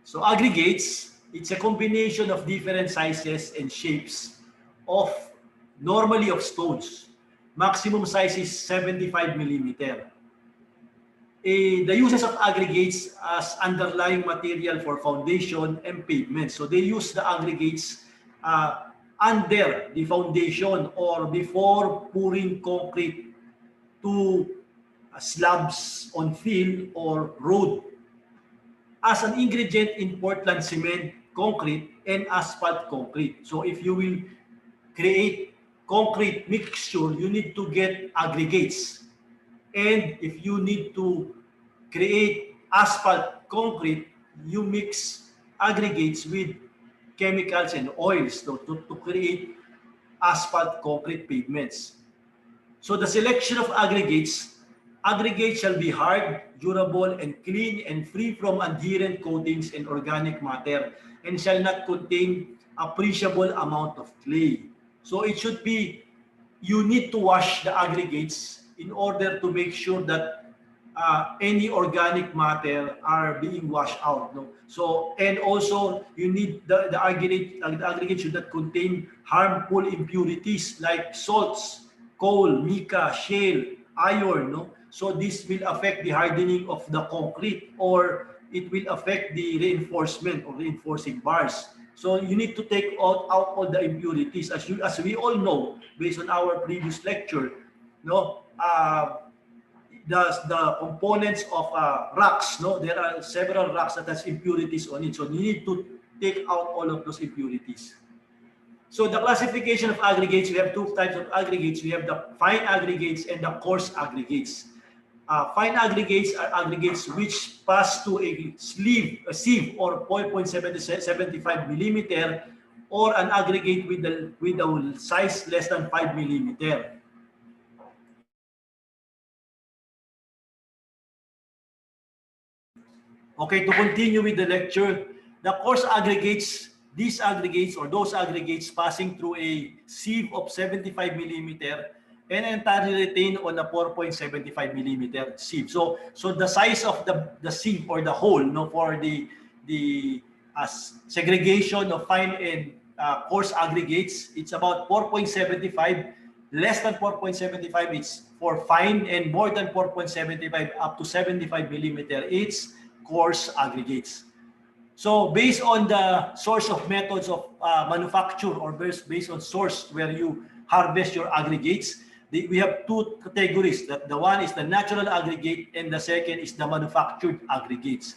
So aggregates, it's a combination of different sizes and shapes of normally of stones. Maximum size is 75 millimeter. The uses of aggregates as underlying material for foundation and pavement. So they use the aggregates under the foundation or before pouring concrete to slabs on field or road as an ingredient in Portland cement, concrete, and asphalt concrete. So if you will create concrete mixture, you need to get aggregates. And if you need to create asphalt concrete, you mix aggregates with chemicals and oils to create asphalt concrete pavements. So the selection of aggregates shall be hard, durable, and clean and free from adherent coatings and organic matter and shall not contain appreciable amount of clay. So it should be, you need to wash the aggregates in order to make sure that any organic matter are being washed out. No? So, and also you need the aggregate should not contain harmful impurities like salts, coal, mica, shale, iron. No? So this will affect the hardening of the concrete or it will affect the reinforcement or reinforcing bars. So you need to take out all the impurities. As we all know, based on our previous lecture, no, the components of rocks, no, there are several rocks that has impurities on it. So you need to take out all of those impurities. So the classification of aggregates, we have two types of aggregates. We have the fine aggregates and the coarse aggregates. Fine aggregates are aggregates which pass to a sieve or 0.75 millimeter or an aggregate with a size less than 5 millimeter. Okay, to continue with the lecture, the coarse aggregates, these aggregates or those aggregates passing through a sieve of 75 millimeter and entirely retained on a 4.75 millimeter sieve. So the size of the sieve or the hole, no, for the segregation of fine and coarse aggregates, it's about 4.75. Less than 4.75, it's for fine, and more than 4.75 up to 75 millimeter, it's coarse aggregates. So based on the source of methods of manufacture or based on source where you harvest your aggregates, we have two categories. The one is the natural aggregate and the second is the manufactured aggregates.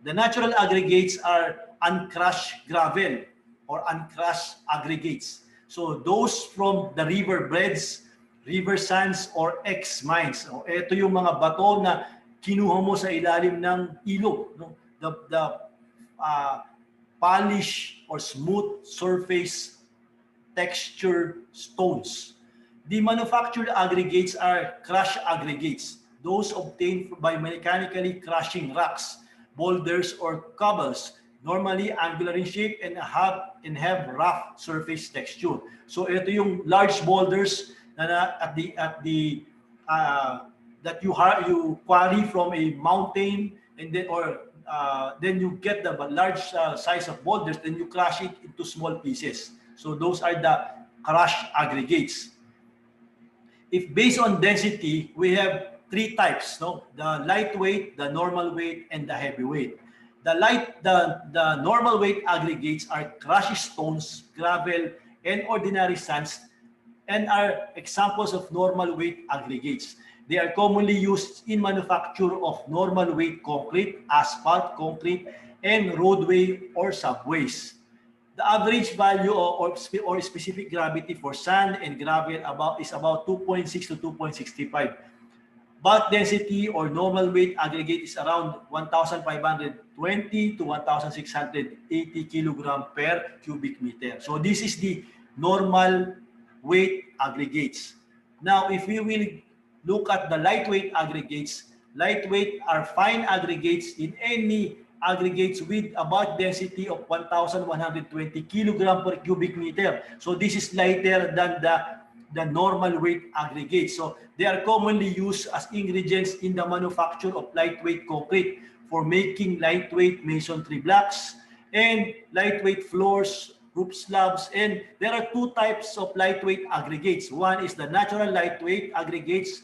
The natural aggregates are uncrushed gravel or uncrushed aggregates. So those from the river beds, river sands, or ex-mines. So, ito yung mga bato na kinuha mo sa ilalim ng ilog. No? The polished or smooth surface texture stones. The manufactured aggregates are crushed aggregates, those obtained by mechanically crushing rocks, boulders, or cobbles, normally angular in shape and have rough surface texture. So ito yung large boulders that you quarry from a mountain, and then you get the large size of boulders, then you crush it into small pieces. So those are the crushed aggregates. If based on density, we have three types, no? The lightweight, the normal weight, and the heavyweight. The normal weight aggregates are crushed stones, gravel, and ordinary sands, and are examples of normal weight aggregates. They are commonly used in manufacture of normal weight concrete, asphalt concrete, and roadway or subways. The average value or specific gravity for sand and gravel is about 2.6 to 2.65. Bulk density or normal weight aggregate is around 1,520 to 1,680 kilogram per cubic meter. So this is the normal weight aggregates. Now, if we will look at the lightweight aggregates, lightweight are fine aggregates in any aggregates with a bulk density of 1,120 kilogram per cubic meter. So this is lighter than the normal weight aggregates. So they are commonly used as ingredients in the manufacture of lightweight concrete, for making lightweight masonry blocks and lightweight floors, roof slabs, and there are two types of lightweight aggregates. One is the natural lightweight aggregates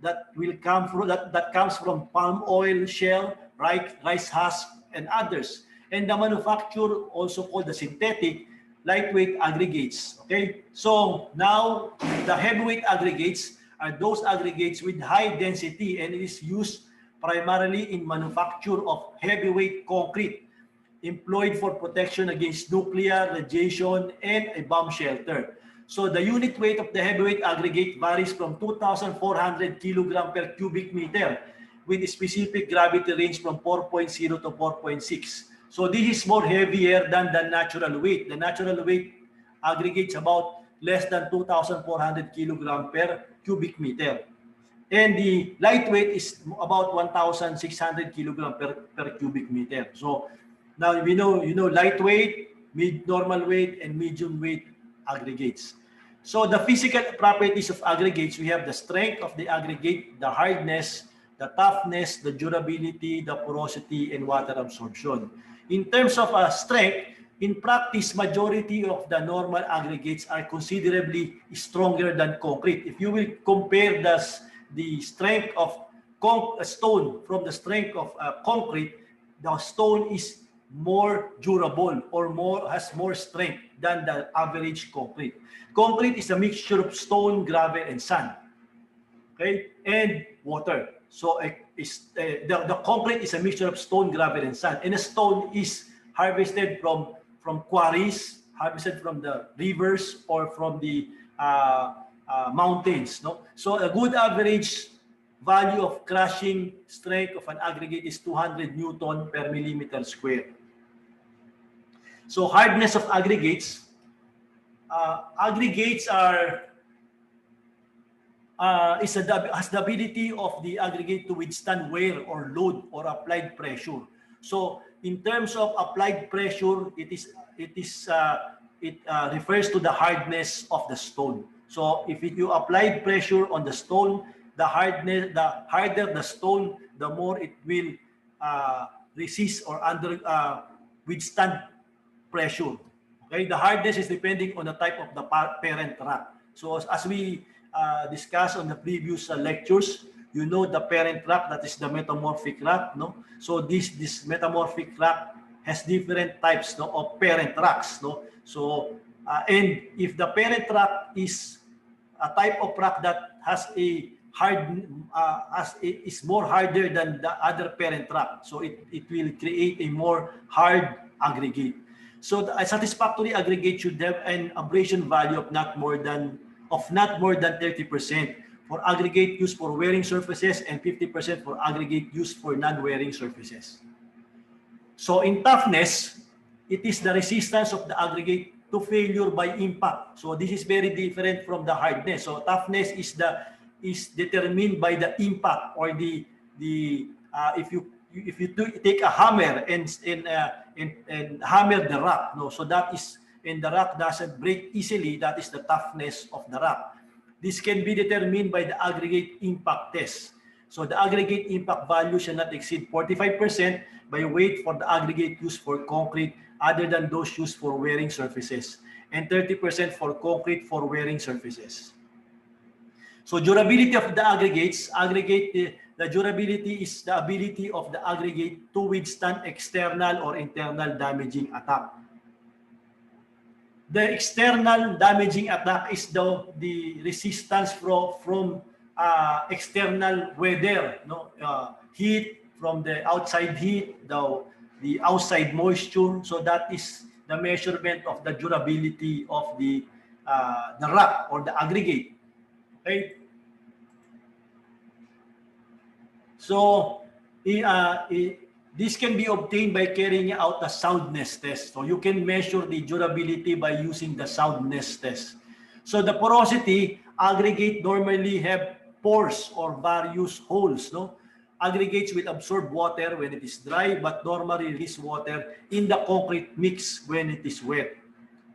that will come from that comes from palm oil shell, rice husk, and others. And the manufacture also called the synthetic lightweight aggregates. Okay, so now the heavyweight aggregates are those aggregates with high density, and it is used primarily in manufacture of heavyweight concrete employed for protection against nuclear radiation and a bomb shelter. So the unit weight of the heavyweight aggregate varies from 2,400 kilogram per cubic meter with a specific gravity range from 4.0 to 4.6. So this is more heavier than the natural weight. The natural weight aggregates about less than 2,400 kilogram per cubic meter. And the lightweight is about 1,600 kilogram per cubic meter. So now we know, lightweight, normal weight, and medium weight aggregates. So the physical properties of aggregates, we have the strength of the aggregate, the hardness, the toughness, the durability, the porosity, and water absorption. In terms of strength, in practice, majority of the normal aggregates are considerably stronger than concrete. If you will compare the strength of stone from the strength of concrete, the stone is more durable or has more strength than the average concrete. Concrete is a mixture of stone, gravel, and sand, okay, and water. So the concrete is a mixture of stone, gravel, and sand. And a stone is harvested from quarries, harvested from the rivers or from the mountains. No, so a good average value of crushing strength of an aggregate is 200 Newton per millimeter square. So hardness of aggregates. Aggregates has the ability of the aggregate to withstand wear or load or applied pressure. So in terms of applied pressure, it refers to the hardness of the stone. So if you apply pressure on the stone, the harder the stone, the more it will resist or withstand pressure. Okay, the hardness is depending on the type of the parent rock. So as we discussed on the previous lectures, you know the parent rock, that is the metamorphic rock. No, so this metamorphic rock has different types, no, of parent rocks. No, so and if the parent rock is a type of rock that has a is more harder than the other parent rock, so it will create a more hard aggregate. So a satisfactory aggregate should have an abrasion value of not more than 30% for aggregate used for wearing surfaces and 50% for aggregate used for non-wearing surfaces. So in toughness, it is the resistance of the aggregate to failure by impact. So this is very different from the hardness. So toughness is determined by the impact, or if you take a hammer and hammer the rock, no, so that is, and the rock doesn't break easily, that is the toughness of the rock. This can be determined by the aggregate impact test. So the aggregate impact value shall not exceed 45% by weight for the aggregate used for concrete other than those used for wearing surfaces, and 30% for concrete for wearing surfaces. So durability of the aggregates, the durability is the ability of the aggregate to withstand external or internal damaging attack. The external damaging attack is the resistance from external weather, no, heat from the outside heat, the outside moisture. So that is the measurement of the durability of the rock or the aggregate. Okay. So this can be obtained by carrying out the soundness test. So you can measure the durability by using the soundness test. So the porosity, aggregate normally have pores or various holes. No, aggregates will absorb water when it is dry, but normally release water in the concrete mix when it is wet.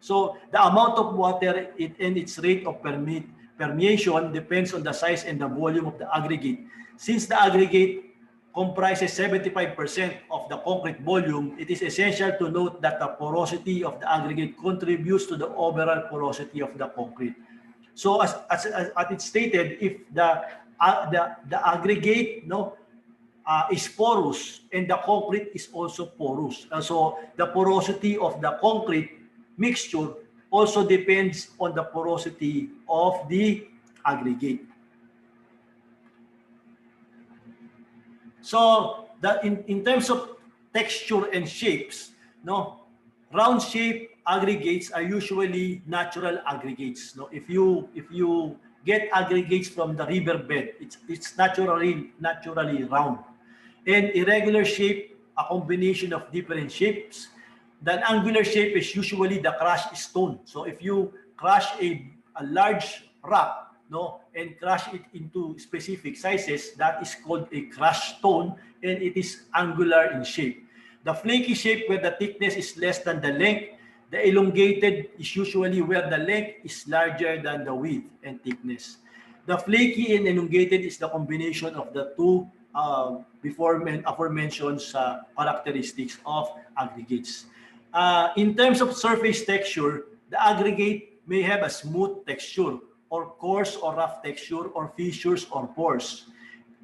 So the amount of water and its rate of permeation depends on the size and the volume of the aggregate. Since the aggregate comprises 75% of the concrete volume, it is essential to note that the porosity of the aggregate contributes to the overall porosity of the concrete. So as it's stated, if the aggregate is porous and the concrete is also porous, so the porosity of the concrete mixture also depends on the porosity of the aggregate. So that in terms of texture and shapes, round shape aggregates are usually natural aggregates. If you get aggregates from the riverbed, it's naturally round. And irregular shape, a combination of different shapes. The angular shape is usually the crushed stone. So if you crush a large rock, and crush it into specific sizes, that is called a crushed stone, and it is angular in shape. The flaky shape, where the thickness is less than the length. The elongated is usually where the length is larger than the width and thickness. The flaky and elongated is the combination of the two aforementioned characteristics of aggregates. In terms of surface texture, the aggregate may have a smooth texture, or coarse or rough texture, or fissures or pores.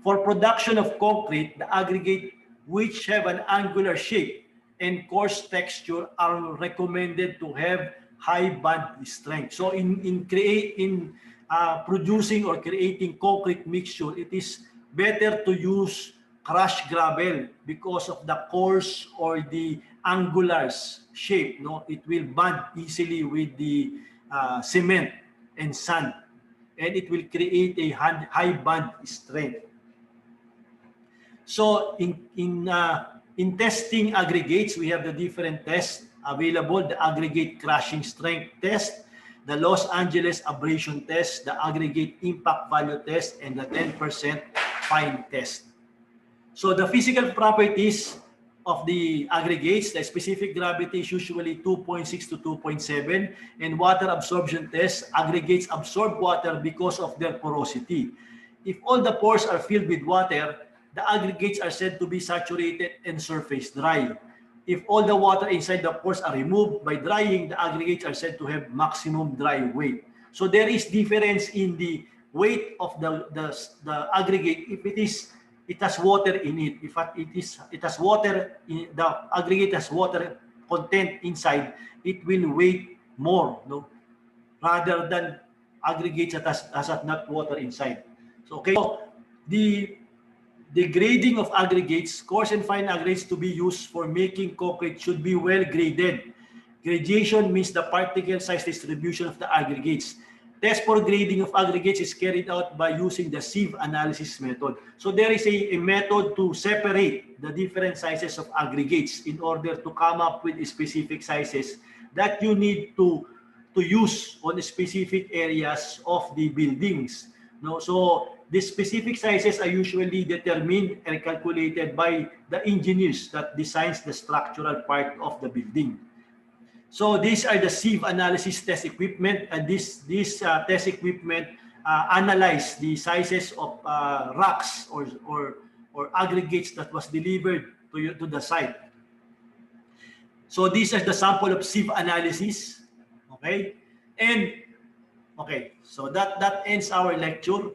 For production of concrete, the aggregate which have an angular shape and coarse texture are recommended to have high bond strength. So in producing or creating concrete mixture, it is better to use crushed gravel because of the coarse or the angular shape. It will bond easily with the cement and sand, and it will create a high bond strength. So in testing aggregates, we have the different tests available: the aggregate crushing strength test, the Los Angeles abrasion test, the aggregate impact value test, and the 10% fine test. So the physical properties of the aggregates, the specific gravity is usually 2.6 to 2.7, and water absorption test, aggregates absorb water because of their porosity. If all the pores are filled with water, the aggregates are said to be saturated and surface dry. If all the water inside the pores are removed by drying, the aggregates are said to have maximum dry weight. So there is difference in the weight of the aggregate if it has water in it. If it has water, the aggregate has water content inside, it will weigh more, rather than aggregates that has not water inside. So okay, so the grading of aggregates, coarse and fine aggregates to be used for making concrete should be well graded. Gradation means the particle size distribution of the aggregates. Test for grading of aggregates is carried out by using the sieve analysis method. So there is a method to separate the different sizes of aggregates in order to come up with specific sizes that you need to use on specific areas of the buildings. So the specific sizes are usually determined and calculated by the engineers that designs the structural part of the building. So these are the sieve analysis test equipment, and this test equipment analyze the sizes of rocks or aggregates that was delivered to the site. So these are the sample of sieve analysis. Okay, and okay, so that ends our lecture.